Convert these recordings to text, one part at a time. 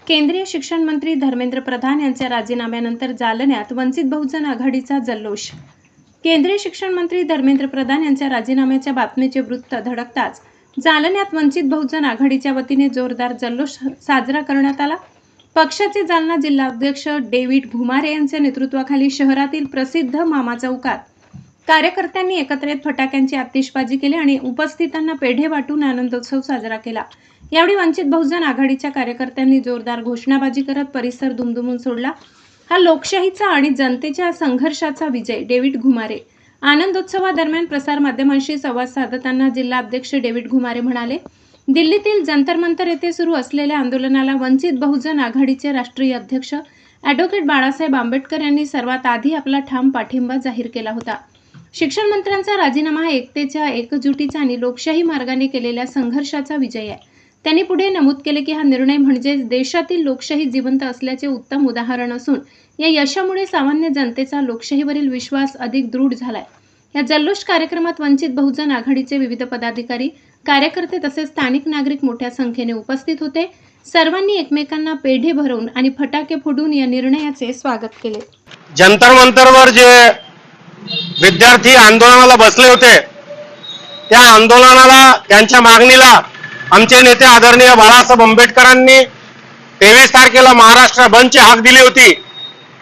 केंद्रीय शिक्षण मंत्री धर्मेंद्र प्रधान यांच्या राजीनाम्यानंतर जालन्यात वंचित बहुजन आघाडीचा जल्लोष। केंद्रीय शिक्षण मंत्री धर्मेंद्र प्रधान यांच्या राजीनाम्याच्या बातमीचे वृत्त धडकताच जालन्यात वंचित बहुजन आघाडीच्या वतीने जोरदार जल्लोष साजरा करण्यात आला। पक्षाचे जालना जिल्हाध्यक्ष डेव्हिड घुमारे यांच्या नेतृत्वाखाली शहरातील प्रसिद्ध मामा चौकात कार्यकर्त्यांनी एकत्र येत फटाक्यांची आतिषबाजी केली आणि उपस्थितांना पेढे वाटून आनंदोत्सव साजरा केला। यावेळी वंचित बहुजन आघाडीच्या कार्यकर्त्यांनी जोरदार घोषणाबाजी करत परिसर दुमदुमून सोडला। हा लोकशाहीचा आणि जनतेच्या संघर्षाचा विजय, डेव्हिड घुमारे। आनंदोत्सवादरम्यान प्रसार माध्यमांशी संवाद साधताना जिल्हाध्यक्ष डेव्हिड घुमारे म्हणाले, दिल्लीतील जंतर मंतर येथे सुरू असलेल्या आंदोलनाला वंचित बहुजन आघाडीचे राष्ट्रीय अध्यक्ष ॲडव्होकेट बाळासाहेब आंबेडकर यांनी सर्वात आधी आपला ठाम पाठिंबा जाहीर केला होता। शिक्षण मंत्र्यांचा राजीनामा हा एकतेच्या, एकजुटीचा आणि लोकशाही मार्गाने केलेल्या संघर्षाचा विजय आहे। त्यांनी पुढे नमूद केले की हा निर्णय म्हणजे देशातील लोकशाही जिवंत असल्याचे उत्तम उदाहरण असून या यशामुळे सामान्य जनतेचा लोकशाहीवरील विश्वास अधिक दृढ झालाय। या जल्लोष कार्यक्रमात वंचित बहुजन आघाडीचे विविध पदाधिकारी, कार्यकर्ते तसेच स्थानिक नागरिक मोठ्या संख्येने उपस्थित होते। सर्वांनी एकमेकांना पेढे भरवून आणि फटाके फोडून या निर्णयाचे स्वागत केले। जंतर मंतरवर जे विद्यार्थी आंदोलनाला बसले होते, त्या आंदोलनाला, त्यांच्या मागणीला आमचे नेते आदरणीय बाळासाहेब आंबेडकरांनी 23 तारखेला महाराष्ट्र बंदची हाक दिली होती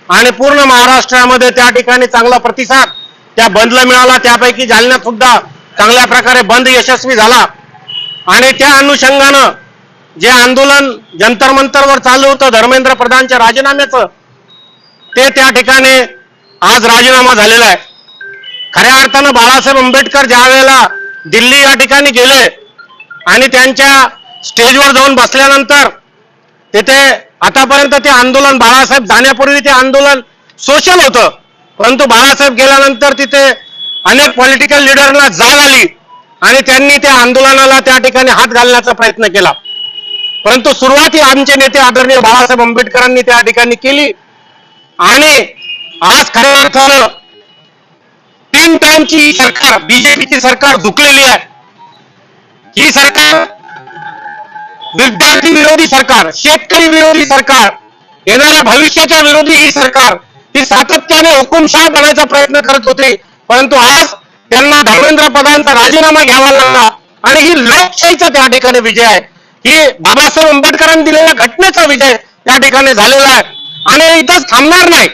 आणि पूर्ण महाराष्ट्रामध्ये त्या ठिकाणी चांगला प्रतिसाद त्या बंदला मिळाला। त्यापैकी जालन्यात सुद्धा चांगल्या प्रकारे बंद यशस्वी झाला आणि त्या अनुषंगानं जे आंदोलन जंतर मंतरवर चालू होतं धर्मेंद्र प्रधानच्या राजीनाम्याचं, ते त्या ठिकाणी आज राजीनामा झालेला आहे। खऱ्या अर्थानं बाळासाहेब आंबेडकर ज्या वेळेला दिल्ली या ठिकाणी गेले आणि त्यांच्या स्टेजवर जाऊन बसल्यानंतर तिथे आतापर्यंत ते आंदोलन, बाळासाहेब जाण्यापूर्वी ते आंदोलन सोशल होतं, परंतु बाळासाहेब गेल्यानंतर तिथे अनेक पॉलिटिकल लीडरना जाग आली आणि त्यांनी त्या आंदोलनाला त्या ठिकाणी हात घालण्याचा प्रयत्न केला। परंतु सुरुवाती आमचे नेते आदरणीय बाळासाहेब आंबेडकरांनी त्या ठिकाणी केली आणि आज खऱ्या अर्थानं 3 टाइमची सरकार, बीजेपीची सरकार झुकलेली आहे। ही सरकार विद्यार्थी विरोधी सरकार, शेतकरी विरोधी सरकार, येणाऱ्या भविष्याच्या विरोधी ही सरकार, ही सातत्याने हुकुमशाह बनायचा प्रयत्न करत होते, परंतु आज त्यांना धर्मेंद्र प्रधानचा राजीनामा घ्यावा लागला आणि ही लोकशाहीचा त्या ठिकाणी विजय आहे। ही बाबासाहेब आंबेडकरांनी दिलेल्या घटनेचा विजय त्या ठिकाणी झालेला आहे आणि इथंच थांबणार नाही।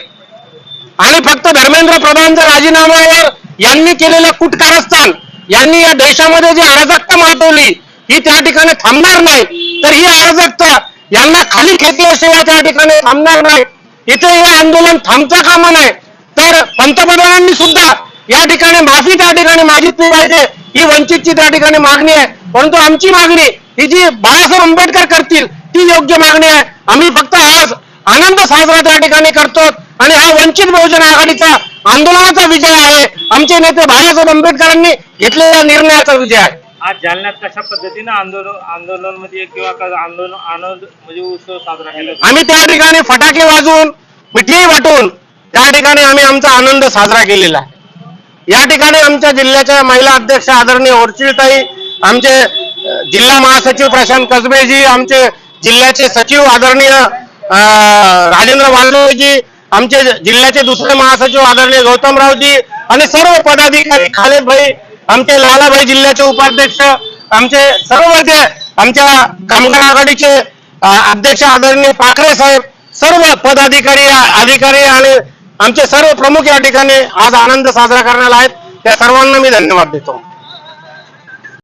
आणि फक्त धर्मेंद्र प्रधानच्या राजीनाम्यावर यांनी केलेलं कुटकारस्थान, यांनी या देशामध्ये जी अराजकता माजवली, ही त्या ठिकाणी थांबणार नाही। तर ही अराजकता यांना खाली खेचल्याशिवाय त्या ठिकाणी थांबणार नाही। इथे हे आंदोलन थांबता कामा नये। तर पंतप्रधानांनी सुद्धा या ठिकाणी माफी त्या ठिकाणी मागितली पाहिजे, ही वंचितची त्या ठिकाणी मागणी आहे। परंतु आमची मागणी ही जी बाळासाहेब आंबेडकर करतील ती योग्य मागणी आहे। आम्ही फक्त आज आनंद साजरा त्या ठिकाणी करतो आणि हा वंचित बहुजन आघाडीचा आंदोलनाचा विजय आहे। आमचे नेते बाळासाहेब आंबेडकरांनी घेतलेल्या निर्णयाचा विजय आहे। आज जालन्यात कशा पद्धतीने आंदोलन मध्ये किंवा आनंद म्हणजे उत्सव साजरा केला? आम्ही त्या ठिकाणी फटाके वाजवून, मिठाई वाटून त्या ठिकाणी आम्ही आमचा आनंद साजरा केलेला आहे। या ठिकाणी आमच्या जिल्ह्याच्या महिला अध्यक्ष आदरणीय ओरचिलताई, आमचे जिल्हा महासचिव प्रशांत कसबेजी, आमचे जिल्ह्याचे सचिव आदरणीय राजेंद्र वालनोजी, आमचे जिल्ह्याचे दुसरे महासचिव आदरणीय गौतमरावजी आणि सर्व पदाधिकारी, खालिद भाई, आमचे लालाभाई जिल्ह्याचे उपाध्यक्ष, आमचे सर्व जे आमच्या कामगार आघाडीचे अध्यक्ष आदरणीय पाखरे साहेब, सर्व पदाधिकारी, अधिकारी आणि आमचे सर्व प्रमुख या ठिकाणी आज आनंद साजरा करण्याला आहेत। त्या सर्वांना मी धन्यवाद देतो।